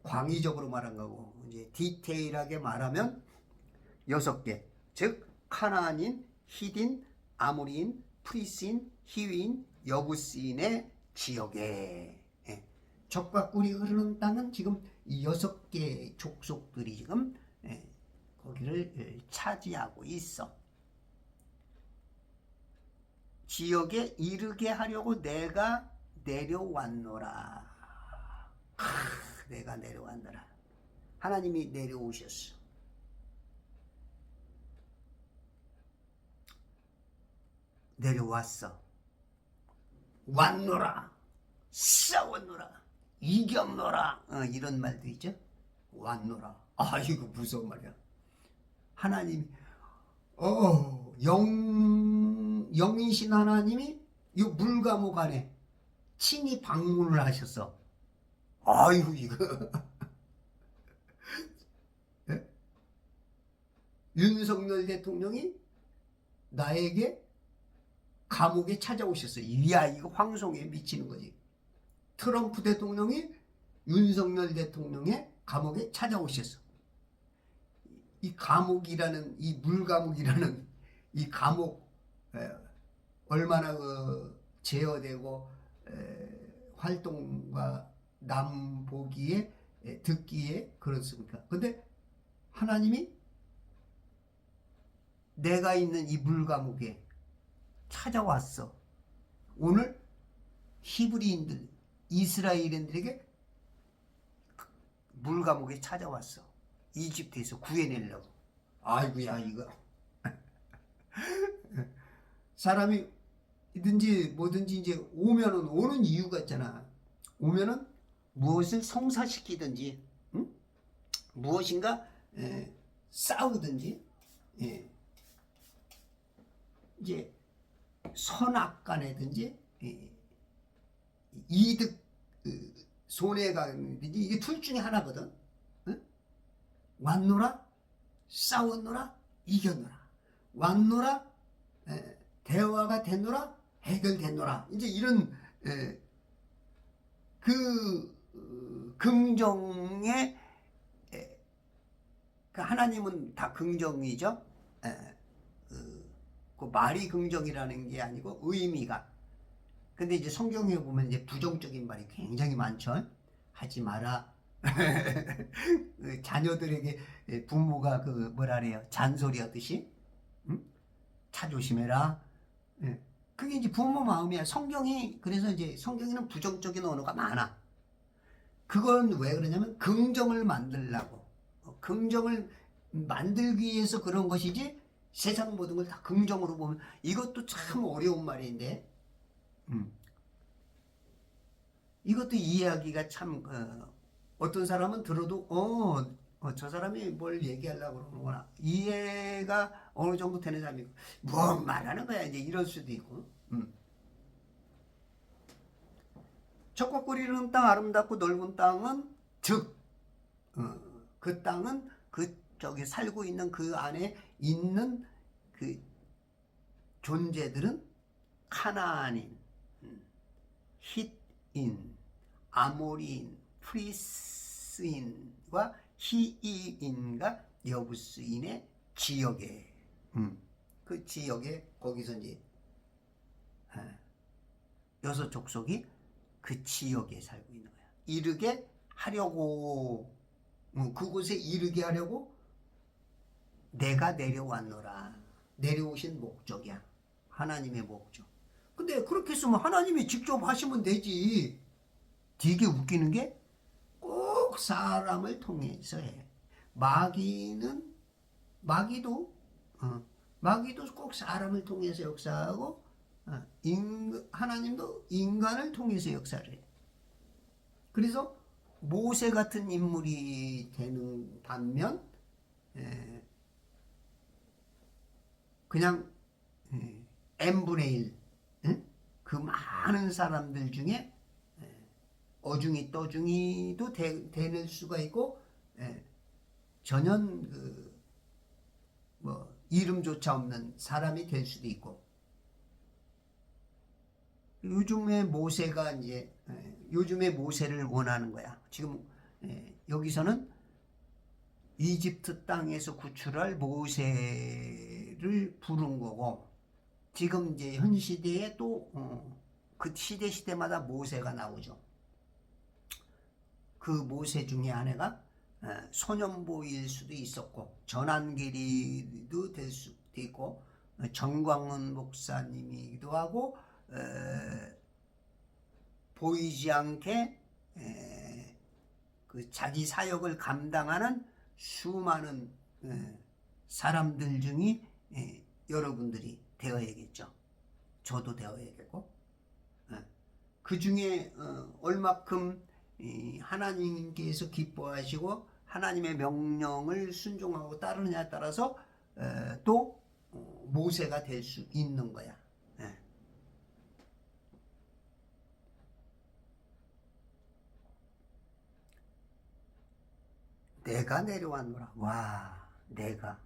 광의적으로 말한 거고, 이제 디테일하게 말하면 6개, 즉 카나안인, 히딘, 아모리인, 프리스인, 히위인, 여부스인의 지역에, 젖과 꿀이 흐르는 땅은 지금 이 6개 족속들이 지금 거기를 차지하고 있어. 지역에 이르게 하려고 내가 내려왔노라. 내가 내려왔노라. 하나님이 내려오셨어. 내려왔어. 왔노라. 싸웠노라. 이겼노라. 이런 말도 있죠. 왔노라. 아, 이거 무서운 말이야. 하나님이 영이신 하나님이 이 물감옥 안에 친히 방문을 하셨어. 아이고, 이거. 네? 윤석열 대통령이 나에게 감옥에 찾아오셨어. 이야, 이거 황송에 미치는 거지. 트럼프 대통령이 윤석열 대통령의 감옥에 찾아오셨어. 이 감옥이라는, 이 물감옥이라는 이 감옥, 얼마나 제어되고 활동과 남보기에 듣기에 그렇습니까? 근데 하나님이 내가 있는 이 물감옥에 찾아왔어. 오늘 히브리인들, 이스라엘인들에게 물감옥에 찾아왔어. 이집트에서 구해내려고. 아이고야, 이거. 사람이 뭐든지 이제 오면은 오는 이유가 있잖아. 오면은 무엇을 성사시키든지, 응? 무엇인가 싸우든지, 이제 선악간에든지 이득 손해가든지 이게 둘 중에 하나거든. 응? 왔노라, 싸웠노라, 이겼노라. 왔노라, 대화가 됐노라, 해결됐노라. 이제 이런 긍정의, 하나님은 다 긍정이죠. 그 말이 긍정이라는 게 아니고 의미가. 근데 이제 성경에 보면 이제 부정적인 말이 굉장히 많죠. 하지 마라. 자녀들에게 부모가 뭐라 그래요? 잔소리 하듯이. 응? 차 조심해라. 그게 이제 부모 마음이야. 그래서 이제 성경에는 부정적인 언어가 많아. 그건 왜 그러냐면 긍정을 만들려고. 긍정을 만들기 위해서 그런 것이지, 세상 모든 걸 다 긍정으로 보면 이것도 참 어려운 말인데, 이것도 이해하기가 참, 어떤 사람은 들어도 저 사람이 뭘 얘기하려고 그러는구나, 이해가 어느 정도 되는 사람이 있고, 뭐 말하는 거야 이제 이럴 수도 있고. 젖과 꿀이 흐르는 땅, 아름답고 넓은 땅은, 즉 그 땅은 저기 살고 있는 그 안에 있는 그 존재들은 카나안인, 힛인, 아모리인, 프리스인과 히이인과 여부스인의 지역에, 그 지역에, 거기서 이제 6 족속이 그 지역에 살고 있는 거야. 이르게 하려고, 그곳에 이르게 하려고 내가 내려왔노라. 내려오신 목적이야. 하나님의 목적. 근데 그렇게 했으면 하나님이 직접 하시면 되지. 되게 웃기는 게 꼭 사람을 통해서 해. 마귀도 꼭 사람을 통해서 역사하고, 하나님도 인간을 통해서 역사를 해. 그래서 모세 같은 인물이 되는 반면, 그냥 n분의 1, 그 많은 사람들 중에 어중이 떠중이도 되는 수가 있고, 전혀 이름조차 없는 사람이 될 수도 있고. 요즘의 모세가 이제 요즘의 모세를 원하는 거야. 지금 여기서는 이집트 땅에서 구출할 모세를 부른 거고, 지금 이제 현 시대에 또 그 시대마다 모세가 나오죠. 그 모세 중에 하나가 소년보일 수도 있었고, 전한계리도 될 수도 있고, 정광훈 목사님이기도 하고, 보이지 않게 그 자기 사역을 감당하는 수많은 사람들 중에 여러분들이 되어야겠죠. 저도 되어야겠고, 그 중에 얼마큼 하나님께서 기뻐하시고 하나님의 명령을 순종하고 따르느냐에 따라서 또 모세가 될 수 있는 거야. 내가 내려왔노라. 와, 내가.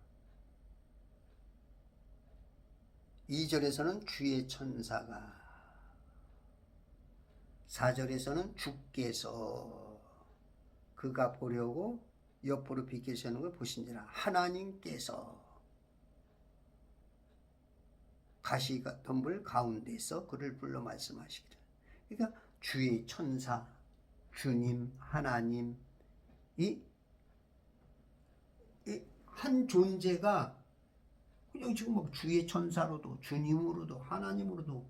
2절에서는 주의 천사가, 4절에서는 주께서 그가 보려고 옆으로 비켜시는 걸 보신지라. 하나님께서 가시덤불 가운데서 그를 불러 말씀하시기를. 그러니까 주의 천사, 주님, 하나님, 이 한 존재가 그냥 지금 막 주의 천사로도 주님으로도 하나님으로도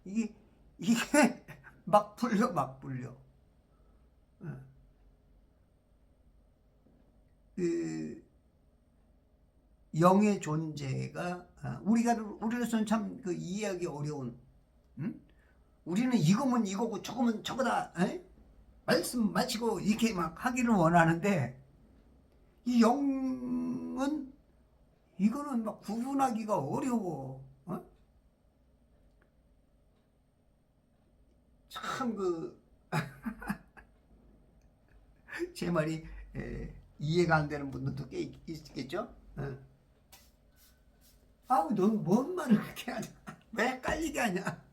이게 막 불려. 그 영의 존재가 우리로서는 참 그 이해하기 어려운, 우리는 이거면 이거고 저거면 저거다, 말씀 마치고 이렇게 막 하기를 원하는데, 이 영은 이거는 막 구분하기가 어려워. 참 제 말이 이해가 안 되는 분들도 꽤 있겠죠? 아우, 넌 뭔 말을 그렇게 하냐? 왜 헷갈리게 하냐?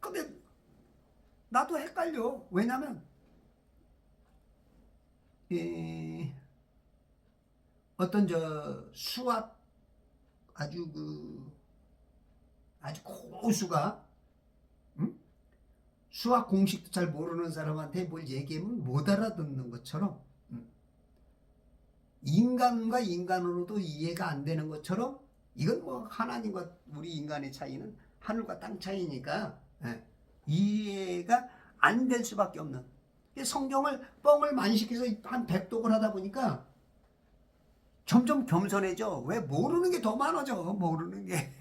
근데 나도 헷갈려. 왜냐면 어떤 수학 아주 고수가 수학 공식도 잘 모르는 사람한테 뭘 얘기하면 못 알아듣는 것처럼, 인간과 인간으로도 이해가 안 되는 것처럼, 이건 뭐 하나님과 우리 인간의 차이는 하늘과 땅 차이니까 이해가 안 될 수밖에 없는, 성경을 뻥을 많이 시켜서 한 100독을 하다 보니까 점점 겸손해져. 왜? 모르는 게 더 많아져. 모르는 게.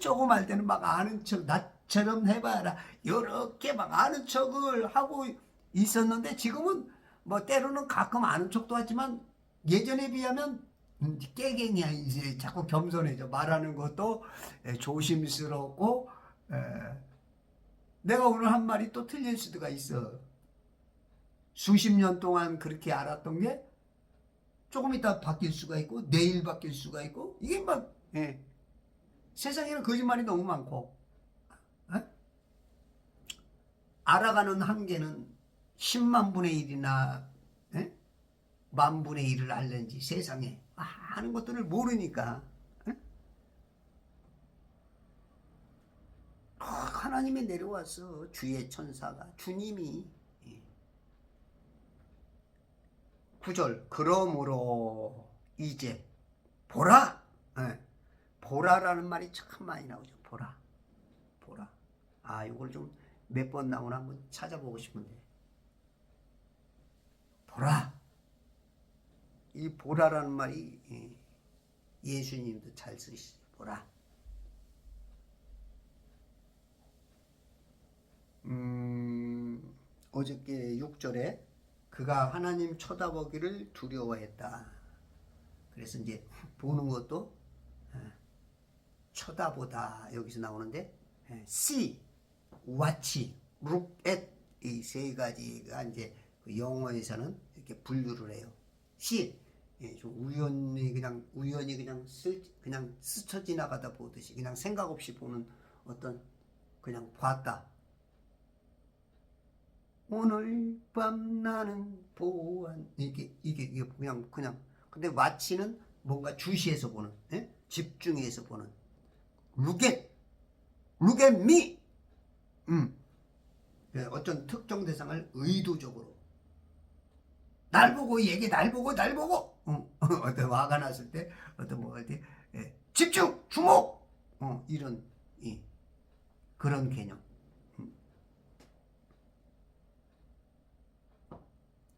조금 할 때는 막 아는 척, 나처럼 해봐라, 이렇게 막 아는 척을 하고 있었는데, 지금은 뭐 때로는 가끔 아는 척도 하지만 예전에 비하면 깨갱이야. 이제 자꾸 겸손해져. 말하는 것도 조심스럽고, 내가 오늘 한 말이 또 틀릴 수가 있어. 수십 년 동안 그렇게 알았던 게 조금 있다 바뀔 수가 있고, 내일 바뀔 수가 있고, 이게 막 세상에는 거짓말이 너무 많고, 알아가는 한계는 10만 분의 1이나 만 분의 1을 알는지, 세상에 하는 것들을 모르니까. 하나님이 내려와서 주의 천사가, 주님이. 9절, 그러므로 이제 보라. 보라라는 말이 참 많이 나오죠. 보라. 이걸 좀 몇 번 나오나 한번 찾아보고 싶은데, 보라. 이 보라라는 말이 예수님도 잘 쓰시죠. 보라. 어저께 6절에 그가 하나님 쳐다보기를 두려워했다. 그래서 이제 보는 것도 쳐다보다 여기서 나오는데, see, watch, look at, 이 세 가지가 이제 그 영어에서는 이렇게 분류를 해요. see, 좀 우연히 그냥 스쳐 지나가다 보듯이 그냥 생각 없이 보는 어떤 그냥 봤다. 오늘 밤 나는 보안 이게 그냥 근데 마치는 뭔가 주시해서 보는 집중해서 보는 look at me 어떤 특정 대상을 의도적으로 날 보고 어떤 화가 났을 때 어떤 뭐 할 때 집중 주목 이런 그런 개념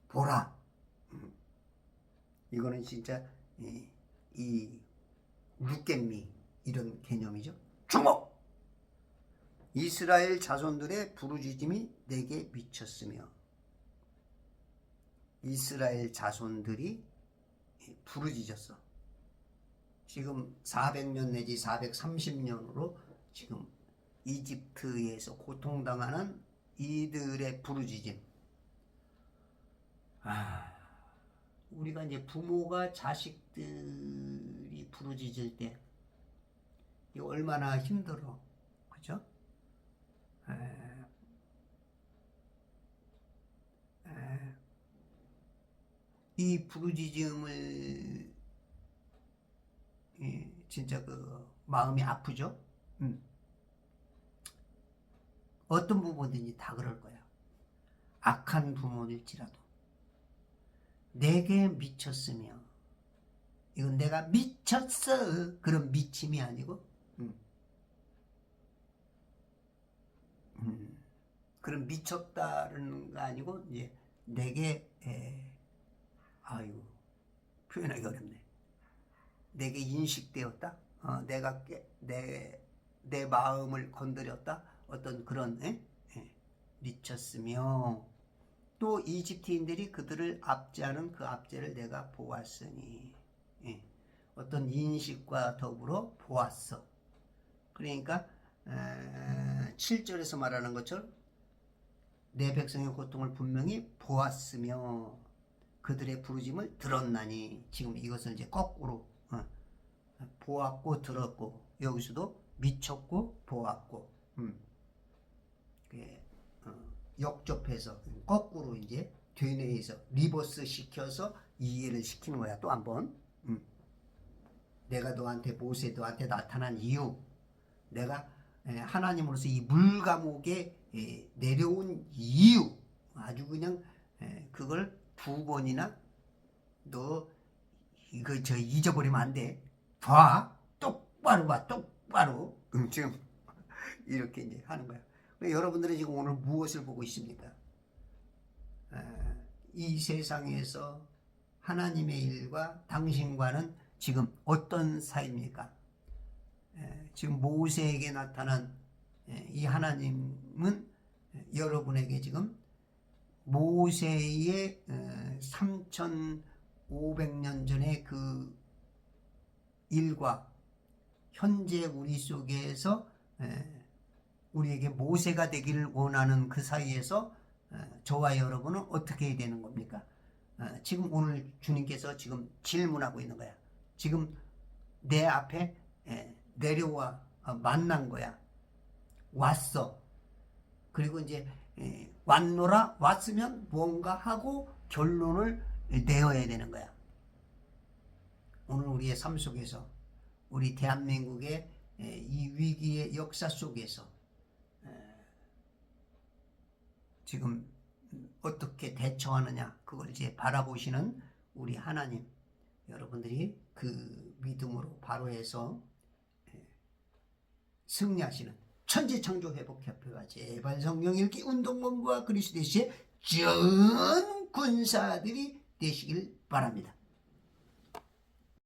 보라 이거는 진짜 이 look at me 이런 개념이죠. 주목 이스라엘 자손들의 부르짖음이 내게 미쳤으며 이스라엘 자손들이 부르짖었어. 지금 400년 내지 430년으로 지금 이집트에서 고통당하는 이들의 부르짖음. 우리가 이제 부모가 자식들이 부르짖을 때 이거 얼마나 힘들어, 그죠? 이 부르짖음을 진짜 그 마음이 아프죠. 어떤 부모든지 다 그럴 거야. 악한 부모일지라도 내게 미쳤으며 이건 내가 미쳤어 그런 미침이 아니고 그런 미쳤다는 거 아니고 이제 내게 아이고 표현하기 어렵네. 내게 인식되었다. 내가 내 마음을 건드렸다. 어떤 그런 미쳤으며 또 이집트인들이 그들을 압제하는 그 압제를 내가 보았으니 어떤 인식과 더불어 보았어. 그러니까 7절에서 말하는 것처럼 내 백성의 고통을 분명히 보았으며 그들의 부르짐을 들었나니 지금 이것을 이제 거꾸로 보았고 들었고 여기서도 미쳤고 보았고 역접해서 거꾸로 이제 되뇌해서 리버스 시켜서 이해를 시키는 거야. 또 한번 내가 모세 너한테 나타난 이유 내가 하나님으로서 이 물감옥에 내려온 이유 아주 그냥 그걸 2번이나 너 이거 잊어버리면 안 돼. 봐 똑바로 봐 똑바로 지금 이렇게 이제 하는 거야. 여러분들은 지금 오늘 무엇을 보고 있습니까? 이 세상에서 하나님의 일과 당신과는 지금 어떤 사이입니까? 지금 모세에게 나타난 이 하나님은 여러분에게 지금 모세의 3500년 전의 그 일과 현재 우리 속에서 우리에게 모세가 되기를 원하는 그 사이에서 저와 여러분은 어떻게 해야 되는 겁니까? 지금 오늘 주님께서 지금 질문하고 있는 거야. 지금 내 앞에 내려와 만난 거야. 왔어. 그리고 이제 왔노라 왔으면 뭔가 하고 결론을 내어야 되는 거야. 오늘 우리의 삶 속에서 우리 대한민국의 이 위기의 역사 속에서 지금 어떻게 대처하느냐 그걸 이제 바라보시는 우리 하나님 여러분들이 그 믿음으로 바로 해서 승리하시는 천지창조회복협회가 제발 성령 읽기 운동본부와 그리스도의 전 군사들이 되시길 바랍니다.